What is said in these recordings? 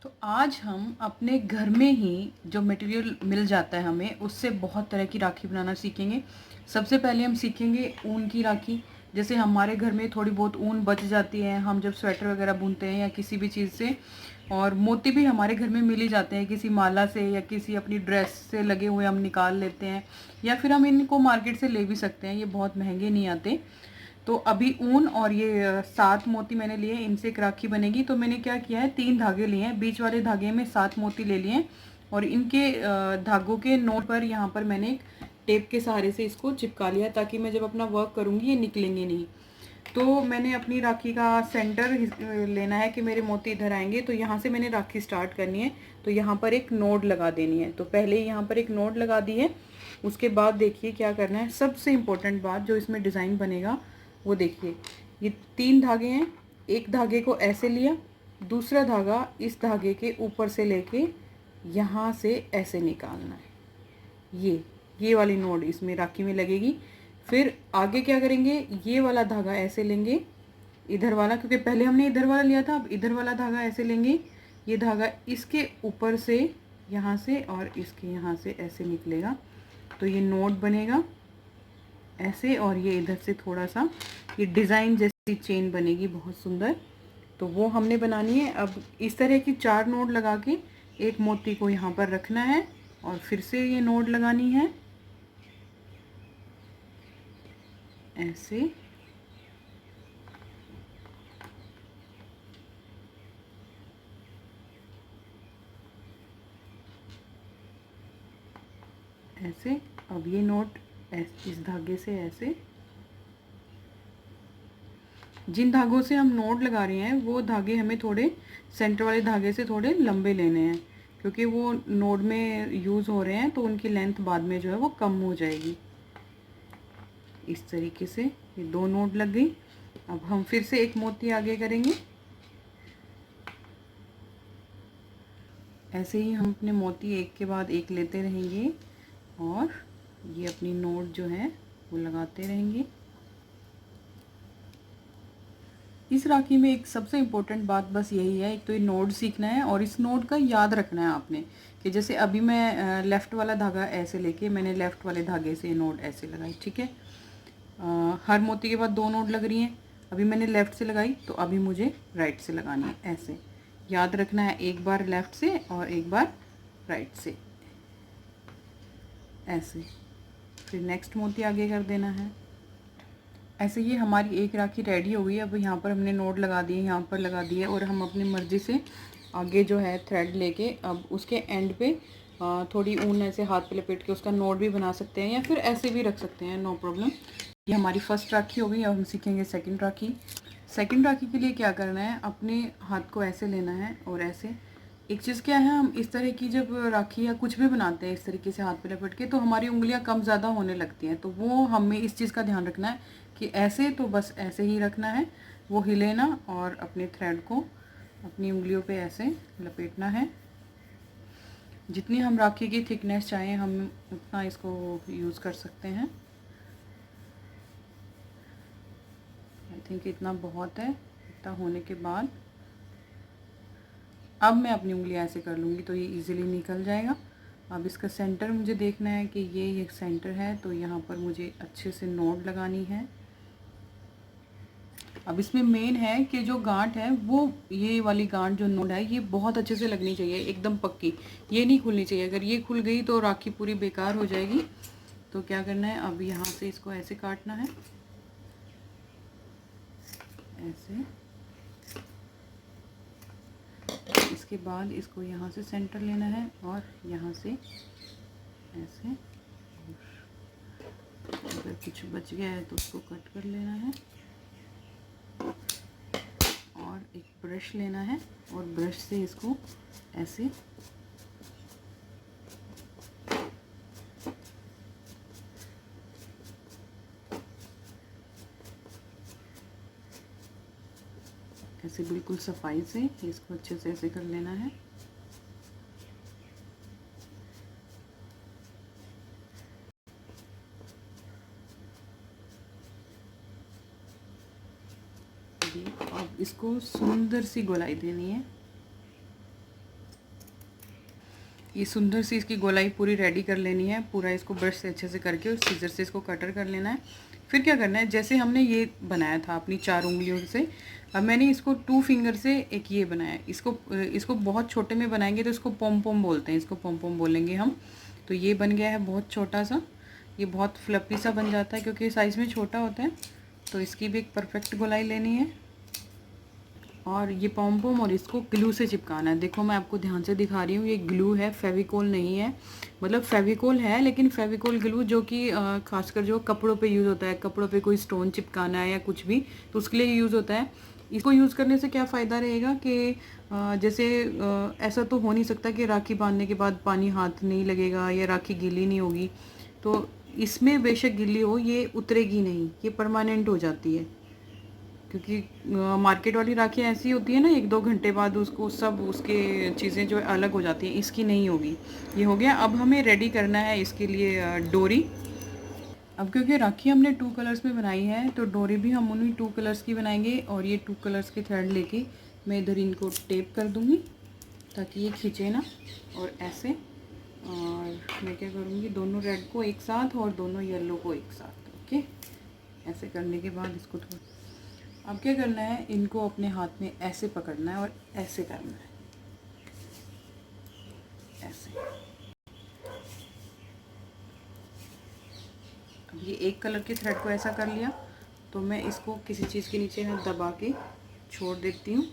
तो आज हम अपने घर में ही जो मटेरियल मिल जाता है हमें, उससे बहुत तरह की राखी बनाना सीखेंगे। सबसे पहले हम सीखेंगे ऊन की राखी। जैसे हमारे घर में थोड़ी बहुत ऊन बच जाती है, हम जब स्वेटर वगैरह बुनते हैं या किसी भी चीज़ से, और मोती भी हमारे घर में मिल ही जाते हैं, किसी माला से या किसी अपनी ड्रेस से लगे हुए हम निकाल लेते हैं, या फिर हम इनको मार्केट से ले भी सकते हैं, ये बहुत महंगे नहीं आते। तो अभी ऊन और ये 7 मोती मैंने लिए, इनसे एक राखी बनेगी। तो मैंने क्या किया है, 3 धागे लिए हैं, बीच वाले धागे में 7 मोती ले लिए हैं, और इनके धागों के नोट पर यहाँ पर मैंने एक टेप के सहारे से इसको चिपका लिया, ताकि मैं जब अपना वर्क करूँगी ये निकलेंगे नहीं। तो मैंने अपनी राखी का सेंटर लेना है कि मेरे मोती इधर आएंगे, तो यहाँ से मैंने राखी स्टार्ट करनी है। तो यहाँ पर एक नोड लगा देनी है। तो पहले यहाँ पर एक नोड लगा दी है। उसके बाद देखिए क्या करना है, सबसे इम्पोर्टेंट बात जो इसमें डिज़ाइन बनेगा वो देखिए, ये 3 धागे हैं। एक धागे को ऐसे लिया, दूसरा धागा इस धागे के ऊपर से लेके यहाँ से ऐसे निकालना है। ये वाली नोड इसमें राखी में लगेगी। फिर आगे क्या करेंगे, ये वाला धागा ऐसे लेंगे, इधर वाला, क्योंकि पहले हमने इधर वाला लिया था, अब इधर वाला धागा ऐसे लेंगे। ये धागा इसके ऊपर से यहाँ से और इसके यहाँ से ऐसे निकलेगा, तो ये नोड बनेगा ऐसे। और ये इधर से थोड़ा सा ये डिज़ाइन जैसी चेन बनेगी, बहुत सुंदर। तो वो हमने बनानी है। अब इस तरह की 4 नोड लगा के एक मोती को यहाँ पर रखना है, और फिर से ये नोड लगानी है ऐसे। ऐसे अब ये नोट इस धागे से ऐसे, जिन धागों से हम नोट लगा रहे हैं वो धागे हमें थोड़े सेंटर वाले धागे से थोड़े लंबे लेने हैं, क्योंकि वो नोड में यूज़ हो रहे हैं, तो उनकी लेंथ बाद में जो है वो कम हो जाएगी। इस तरीके से ये 2 नोट लग गई। अब हम फिर से एक मोती आगे करेंगे। ऐसे ही हम अपने मोती एक के बाद एक लेते रहेंगे, और ये अपनी नोट जो है वो लगाते रहेंगे। इस राखी में एक सबसे इम्पोर्टेंट बात बस यही है, एक तो ये नोड सीखना है, और इस नोड का याद रखना है आपने, कि जैसे अभी मैं लेफ़्ट वाला धागा ऐसे लेके मैंने लेफ़्ट वाले धागे से नोड ऐसे लगाई, ठीक है। हर मोती के बाद 2 नोड लग रही हैं। अभी मैंने लेफ़्ट से लगाई, तो अभी मुझे राइट से लगानी है, ऐसे याद रखना है। एक बार लेफ़्ट से और एक बार राइट से, ऐसे। फिर नेक्स्ट मोती आगे कर देना है। ऐसे ही हमारी एक राखी रेडी हो गई। अब यहाँ पर हमने नोड लगा दिए, यहाँ पर लगा दिए, और हम अपनी मर्ज़ी से आगे जो है थ्रेड लेके अब उसके एंड पे थोड़ी ऊन ऐसे हाथ पे लपेट के उसका नोड भी बना सकते हैं, या फिर ऐसे भी रख सकते हैं, नो प्रॉब्लम। ये हमारी फर्स्ट राखी हो गई। अब हम सीखेंगे सेकंड राखी। सेकंड राखी के लिए क्या करना है, अपने हाथ को ऐसे लेना है और ऐसे। एक चीज़ क्या है, हम इस तरह की जब राखी या कुछ भी बनाते हैं इस तरीके से हाथ पे लपेट के, तो हमारी उंगलियां कम ज़्यादा होने लगती हैं। तो वो हमें इस चीज़ का ध्यान रखना है कि ऐसे तो बस ऐसे ही रखना है, वो हिले ना, और अपने थ्रेड को अपनी उंगलियों पे ऐसे लपेटना है। जितनी हम राखी की थिकनेस चाहें हम उतना इसको यूज़ कर सकते हैं। आई थिंक इतना बहुत है। इतना होने के बाद अब मैं अपनी उंगलियां ऐसे कर लूँगी, तो ये इजीली निकल जाएगा। अब इसका सेंटर मुझे देखना है कि ये सेंटर है, तो यहाँ पर मुझे अच्छे से नोट लगानी है। अब इसमें मेन है कि जो गांठ है वो, ये वाली गांठ जो नोड है ये बहुत अच्छे से लगनी चाहिए, एकदम पक्की। ये नहीं खुलनी चाहिए, अगर ये खुल गई तो राखी पूरी बेकार हो जाएगी। तो क्या करना है, अब यहाँ से इसको ऐसे काटना है, ऐसे। इसके बाद इसको यहाँ से सेंटर लेना है, और यहाँ से ऐसे। अगर कुछ बच गया है तो उसको कट कर लेना है, और एक ब्रश लेना है, और ब्रश से इसको ऐसे ऐसे बिल्कुल सफाई से इसको अच्छे से ऐसे कर लेना है। अब इसको सुंदर सी गोलाई देनी है। ये सुंदर सी इसकी गोलाई पूरी रेडी कर लेनी है। पूरा इसको ब्रश से अच्छे से करके और सीजर से इसको कटर कर लेना है। फिर क्या करना है, जैसे हमने ये बनाया था अपनी 4 उंगलियों से, अब मैंने इसको 2 फिंगर से एक ये बनाया है। इसको बहुत छोटे में बनाएंगे तो इसको पॉम पॉम बोलते हैं, इसको पॉम पॉम बोलेंगे हम। तो ये बन गया है बहुत छोटा सा, ये बहुत फ्लपी सा बन जाता है क्योंकि साइज़ में छोटा होता है। तो इसकी भी एक परफेक्ट गोलाई लेनी है और ये पॉम पॉम, और इसको ग्लू से चिपकाना है। देखो मैं आपको ध्यान से दिखा रही हूँ, ये ग्लू है, फेविकोल नहीं है। मतलब फेविकोल है लेकिन फेविकोल ग्लू जो कि खासकर जो कपड़ों पे यूज़ होता है, कपड़ों पे कोई स्टोन चिपकाना है या कुछ भी, तो उसके लिए यूज़ होता है। इसको यूज़ करने से क्या फ़ायदा रहेगा कि जैसे ऐसा तो हो नहीं सकता कि राखी बांधने के बाद पानी हाथ नहीं लगेगा या राखी गीली नहीं होगी। तो इसमें बेशक गीली हो, ये उतरेगी नहीं, ये परमानेंट हो जाती है। क्योंकि मार्केट वाली राखियाँ ऐसी होती है ना, 1-2 घंटे बाद उसको सब उसके चीज़ें जो है अलग हो जाती हैं, इसकी नहीं होगी। ये हो गया। अब हमें रेडी करना है इसके लिए डोरी। अब क्योंकि राखी हमने 2 कलर्स में बनाई है तो डोरी भी हम उन्हीं 2 कलर्स की बनाएंगे। और ये 2 कलर्स के थ्रेड लेके मैं इधर इनको टेप कर दूँगी ताकि ये खींचे ना, और ऐसे। और मैं क्या करूँगी, दोनों रेड को एक साथ और दोनों येलो को एक साथ। ओके, ऐसे करने के बाद इसको थोड़ा, अब क्या करना है, इनको अपने हाथ में ऐसे पकड़ना है और ऐसे करना है, ऐसे। अब ये एक कलर के थ्रेड को ऐसा कर लिया तो मैं इसको किसी चीज़ के नीचे हाथ दबा के छोड़ देती हूँ,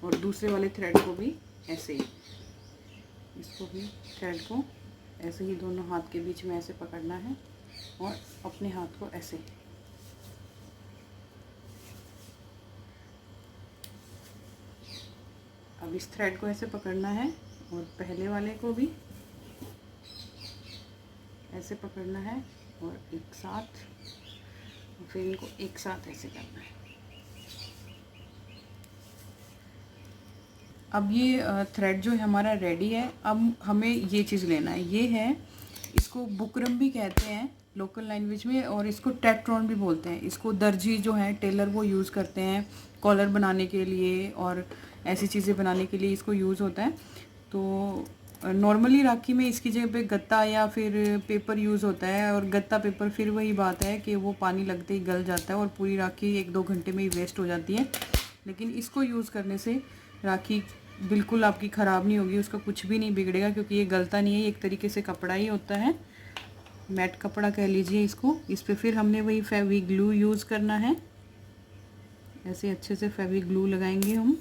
और दूसरे वाले थ्रेड को भी ऐसे ही, इसको भी थ्रेड को ऐसे ही दोनों हाथ के बीच में ऐसे पकड़ना है और अपने हाथ को ऐसे। अब इस थ्रेड को ऐसे पकड़ना है और पहले वाले को भी ऐसे पकड़ना है और एक साथ, और फिर इनको एक साथ ऐसे करना है। अब ये थ्रेड जो है हमारा रेडी है। अब हमें ये चीज़ लेना है, ये है, इसको बुकरम भी कहते हैं लोकल लैंग्वेज में, और इसको टेट्रॉन भी बोलते हैं। इसको दर्जी जो है, टेलर, वो यूज़ करते हैं कॉलर बनाने के लिए और ऐसी चीज़ें बनाने के लिए इसको यूज़ होता है। तो नॉर्मली राखी में इसकी जगह पे गत्ता या फिर पेपर यूज़ होता है, और गत्ता पेपर फिर वही बात है कि वो पानी लगते ही गल जाता है और पूरी राखी 1-2 घंटे में ही वेस्ट हो जाती है। लेकिन इसको यूज़ करने से राखी बिल्कुल आपकी ख़राब नहीं होगी, उसका कुछ भी नहीं बिगड़ेगा क्योंकि ये गलता नहीं है, ये एक तरीके से कपड़ा ही होता है, मैट कपड़ा कह लीजिए इसको। इस पे फिर हमने वही फेवी ग्लू यूज़ करना है, ऐसे अच्छे से फेवी ग्लू लगाएंगे हम।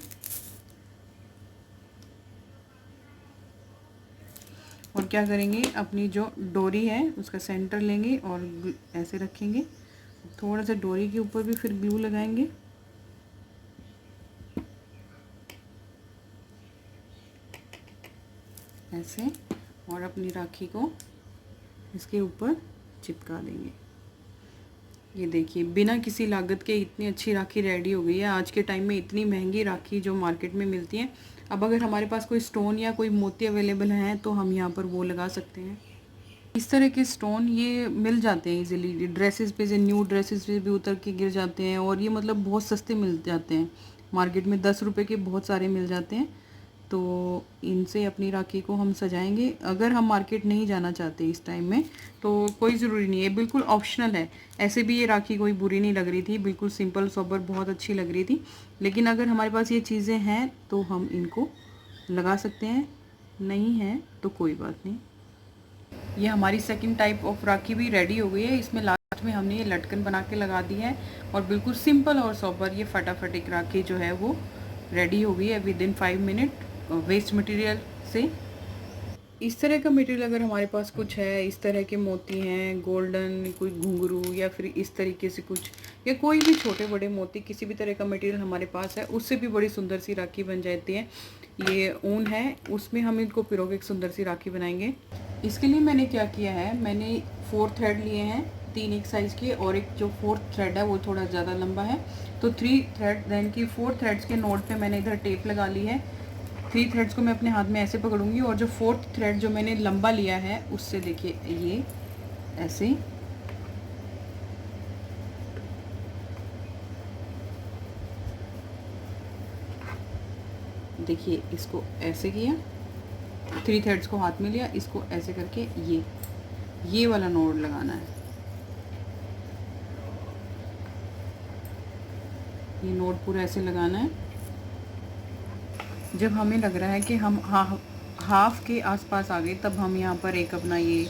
और क्या करेंगे, अपनी जो डोरी है उसका सेंटर लेंगे और ऐसे रखेंगे, थोड़ा सा डोरी के ऊपर भी फिर ग्लू लगाएंगे, ऐसे, और अपनी राखी को इसके ऊपर चिपका देंगे। ये देखिए, बिना किसी लागत के इतनी अच्छी राखी रेडी हो गई है। आज के टाइम में इतनी महंगी राखी जो मार्केट में मिलती है, अब अगर हमारे पास कोई स्टोन या कोई मोती अवेलेबल हैं तो हम यहाँ पर वो लगा सकते हैं। इस तरह के स्टोन ये मिल जाते हैं इजीली, ड्रेसेस पे से, न्यू ड्रेसेस पे भी उतर के गिर जाते हैं, और ये मतलब बहुत सस्ते मिल जाते हैं मार्केट में, 10 रुपये के बहुत सारे मिल जाते हैं। तो इनसे अपनी राखी को हम सजाएंगे। अगर हम मार्केट नहीं जाना चाहते इस टाइम में तो कोई ज़रूरी नहीं है, बिल्कुल ऑप्शनल है। ऐसे भी ये राखी कोई बुरी नहीं लग रही थी, बिल्कुल सिंपल सोबर बहुत अच्छी लग रही थी। लेकिन अगर हमारे पास ये चीज़ें हैं तो हम इनको लगा सकते हैं, नहीं है तो कोई बात नहीं। ये हमारी सेकंड टाइप ऑफ राखी भी रेडी हो गई है। इसमें लास्ट में हमने ये लटकन बना के लगा दी है और बिल्कुल सिंपल और सोबर ये फटाफट एक राखी जो है वो रेडी हो गई है विदिन 5 मिनट वेस्ट मटेरियल से। इस तरह का मटेरियल अगर हमारे पास कुछ है, इस तरह के मोती हैं, गोल्डन कोई घुंघरू या फिर इस तरीके से कुछ, या कोई भी छोटे बड़े मोती, किसी भी तरह का मटेरियल हमारे पास है, उससे भी बड़ी सुंदर सी राखी बन जाती है। ये ऊन है, उसमें हम इनको पिरो के एक सुंदर सी राखी बनाएंगे। इसके लिए मैंने क्या किया है, मैंने 4 थ्रेड लिए हैं, 3 एक साइज़ के, और एक जो 4th थ्रेड है वो थोड़ा ज़्यादा लंबा है। तो 3 थ्रेड देन की 4 थ्रेड्स के नोट पे मैंने इधर टेप लगा ली है। 3 थ्रेड्स को मैं अपने हाथ में ऐसे पकड़ूंगी, और जो 4th थ्रेड जो मैंने लंबा लिया है उससे देखिए ये ऐसे देखिए, इसको ऐसे किया 3 थ्रेड्स को हाथ में लिया, इसको ऐसे करके ये वाला नोड लगाना है। ये नोड पूरा ऐसे लगाना है। जब हमें लग रहा है कि हम हाफ के आसपास आ गए, तब हम यहाँ पर एक अपना ये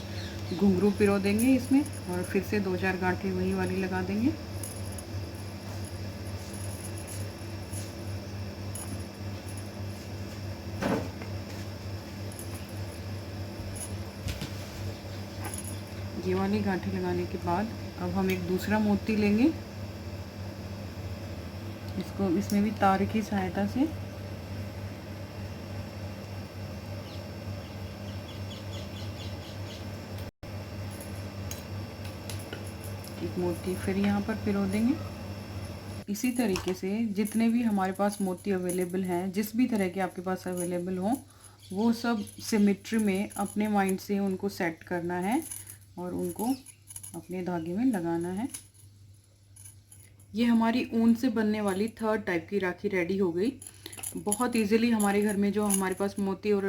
घुंघरू पिरो देंगे इसमें, और फिर से 2-4 गांठें वही वाली लगा देंगे। ये वाली गांठें लगाने के बाद अब हम एक दूसरा मोती लेंगे, इसको इसमें भी तार की सहायता से एक मोती फिर यहाँ पर पिरो देंगे। इसी तरीके से जितने भी हमारे पास मोती अवेलेबल हैं, जिस भी तरह के आपके पास अवेलेबल हों, वो सब सिमेट्री में अपने माइंड से उनको सेट करना है और उनको अपने धागे में लगाना है। ये हमारी ऊन से बनने वाली 3rd टाइप की राखी रेडी हो गई। बहुत इजीली हमारे घर में जो हमारे पास मोती और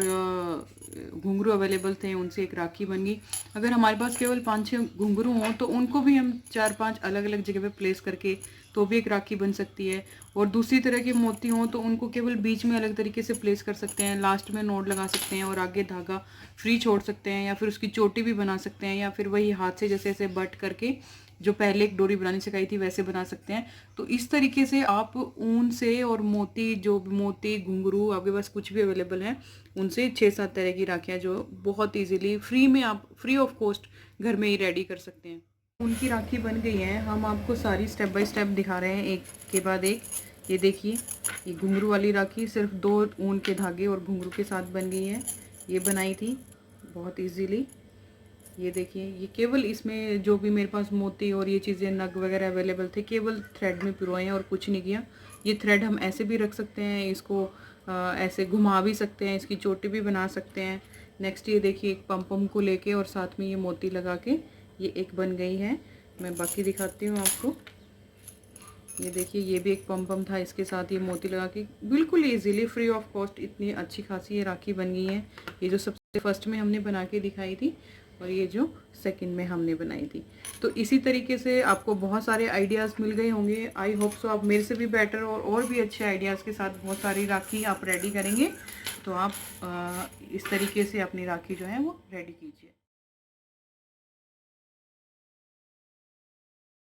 घुंघरू अवेलेबल थे, उनसे एक राखी बन गई। अगर हमारे पास केवल 5-6 घुंघरू हों तो उनको भी हम 4-5 अलग अलग जगह पे प्लेस करके तो भी एक राखी बन सकती है। और दूसरी तरह के मोती हों तो उनको केवल बीच में अलग तरीके से प्लेस कर सकते हैं, लास्ट में नोड लगा सकते हैं और आगे धागा फ्री छोड़ सकते हैं, या फिर उसकी चोटी भी बना सकते हैं, या फिर वही हाथ से जैसे ऐसे बट करके जो पहले एक डोरी बनानी सिखाई थी वैसे बना सकते हैं। तो इस तरीके से आप ऊन से और मोती, जो मोती घुंघरू आपके पास कुछ भी अवेलेबल है, उनसे 6-7 तरह की राखियाँ जो बहुत इजीली फ्री में आप फ्री ऑफ कॉस्ट घर में ही रेडी कर सकते हैं। उनकी राखी बन गई है, हम आपको सारी स्टेप बाय स्टेप दिखा रहे हैं एक के बाद एक। ये देखिए, ये घुंघरू वाली राखी सिर्फ 2 ऊन के धागे और घुंघरू के साथ बन गई है। ये बनाई थी बहुत इजीली। ये देखिए, ये केवल इसमें जो भी मेरे पास मोती और ये चीज़ें नग वगैरह अवेलेबल थे, केवल थ्रेड में पिरोए हैं और कुछ नहीं किया। ये थ्रेड हम ऐसे भी रख सकते हैं, इसको ऐसे घुमा भी सकते हैं, इसकी चोटी भी बना सकते हैं। नेक्स्ट ये देखिए, एक पम को लेके और साथ में ये मोती लगा के ये एक बन गई है। मैं बाकी दिखाती हूँ आपको। ये देखिए, ये भी एक पम था, इसके साथ ये मोती लगा के बिल्कुल ईजीली फ्री ऑफ कॉस्ट इतनी अच्छी खासी ये राखी बन गई है। ये जो सबसे फर्स्ट में हमने बना के दिखाई थी और ये जो सेकंड में हमने बनाई थी। तो इसी तरीके से आपको बहुत सारे आइडियाज़ मिल गए होंगे। आई होप सो आप मेरे से भी बेटर और भी अच्छे आइडियाज़ के साथ बहुत सारी राखी आप रेडी करेंगे। तो आप इस तरीके से अपनी राखी जो है वो रेडी कीजिए।